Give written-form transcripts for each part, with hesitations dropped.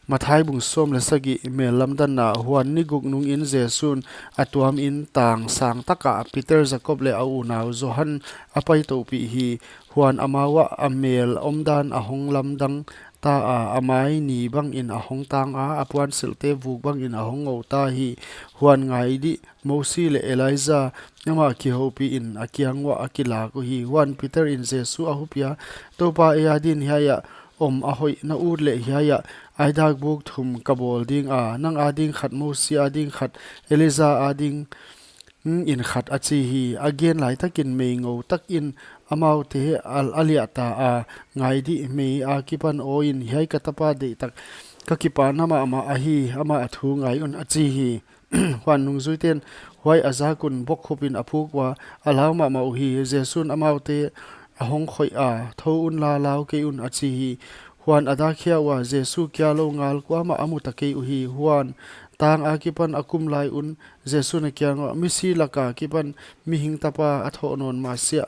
Matthai bung som le sagi mel lamdan na huan ni guk nung in jesun atuam in tang sang taka Peter Jacob le au naw Johan apai to pi hi huan amawa amel omdan ahong lamdang ta a amai ni bang in ahong tang a apuan silte vuk bang in ahong ngau ta hi huan ngai di Mosi le Eliza nama ki hopi in akiangwa akila ko hi huan Peter in Jesu ahupia topa e adin hiya ahoi na ur le hiya aidak buk thum kabol ding a nang ading khat Mosi ading khat Eliza ading in khat achi hi again lai takin mei ngo takin amau te al aliata a ngai di mei a kipan o in hiai katapa de tak kakipa nama ama ahi ama athu ngai un achi hi huan nung zuiten huai aza kun bok khopin aphuk wa alaw ma mau hi jesun amau te ahong khoi a tho un la law ke un achi hi huan ada khia wa jesu kya lo ngal kwa ma amu take u hi huan tang akipan akum lai un jesu na kya ngo misi laka kipan mi hing tapa atho non ma sia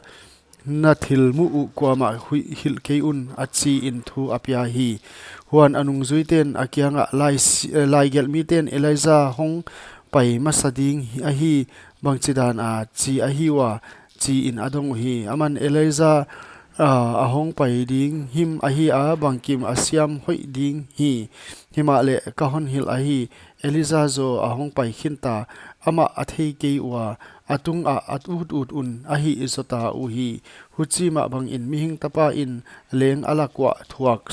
na thil mu u kwa ma hui hil ke un achi in thu apia hi huan anung zuiten akianga lai gel mi ten Eliza hong pai masading a hi bangchidan a chi a hi wa chi in adong hi aman Eliza ahong pai ding him a hi a bangkim asiam hoi ding hi himale kahon hil a hi Eliza zo ahong pai khinta ama athei ke wa atung a atut ut un a hi isota u hi huchi ma bang in mihing tapa in leng alakwa thuak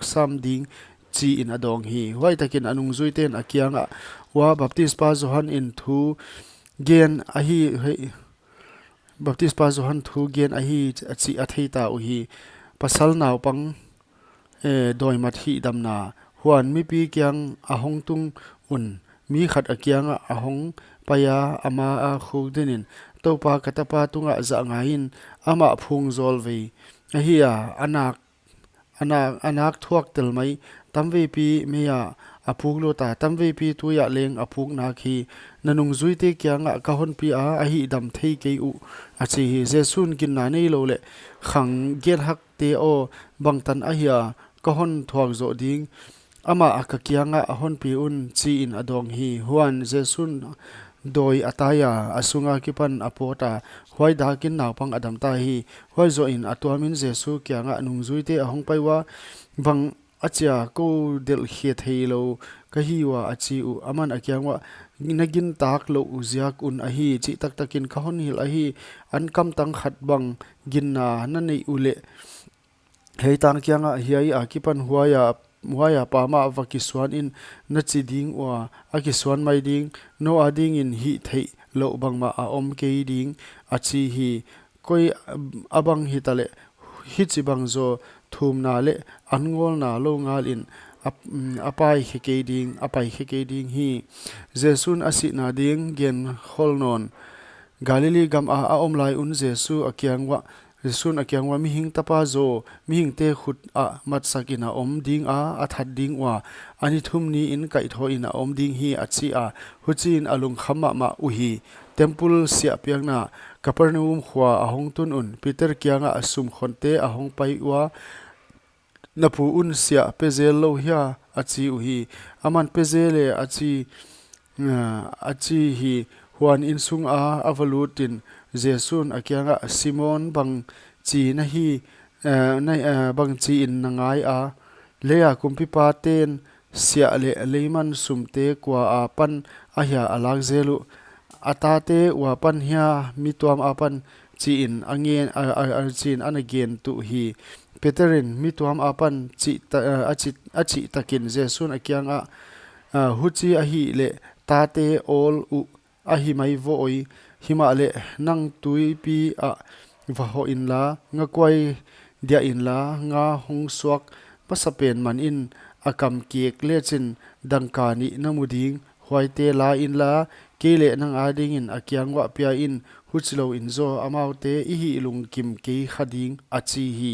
sam ding chi in adong hi huai takin anung zuiten akianga wa baptist pa Johan in thu gen a hi baptist pa Johan thu gen a hi achi athei ta u hi pasal naw pang doi mat hi damna huan mi pi kyang ahong tung un mi khat akianga ahong paya ama a khudinin topa katapa tunga za ngain ama phung zol ve a hi anak thuak tel mai tamve pi meya apuk lo ta tamve pi tu ya leng apuk na khi nanung zuite kyanga kahon pi a hi dam thei ke u achi hi jesun kin na nei lo le khang ger hak te o bangtan a hiya kahon thuak zo ding ama akakianga ahon pi un chi in adong hi huan jesun doi ataya asunga kipan apota huai dakin nawpang adam ta hi huai zo in atuamin jesu kyanga nung zuite ahong paiwa bang achia ko del khe theilo kahi wa achi u aman akyangwa nagin tak lo uziak un ahi chi tak takin kahon hil ahi an kam tang khat bang ginna na nei ule hei tang kyanga hiai akipan huaya pa ma vakiswan in na chi ding wa akiswan mai ding no ading in hi thei lo bang ma a om ke ding achi hi koi abang hi tale hi chi bang zo thum na le angol na lo ngal in apai kheke ding hi jesun asi na ding gen holnon Galilee gam a om lai un jesu akyangwa Jesun akyangwa mi hing tapa zo mi hing te khut a mat sakina om ding a athat ding wa ani thum ni in kai tho in a om ding hi achi a huchin alung khama ma uhi temple sia piangna Capernaum khwa ahong tun un Peter kyanga asum khonte ahong pai wa napu un sia pezel lo hia achi uhi aman pezele achi hi huan in sung a avalutin jesun akyanga Simon bang chi na hi bang chi in nangai a leya kumpi pa ten sia le leiman sumte kwa a pan a hia alak zelu atate wa pan hia mituam apan chi in angen chin anagen tu hi Peterin mituam apan chi achi takin jesun akyanga huchi a hi le tate all u a hi mai voi hima le nang tui pi a vaho in la nga kwai dia in la nga hong suak pasapen man in akam kek lechin dangkani namuding huaite la in la kele nang ading in akyangwa pia in huchlo in zo amaute ihi lung kim ke khading achi hi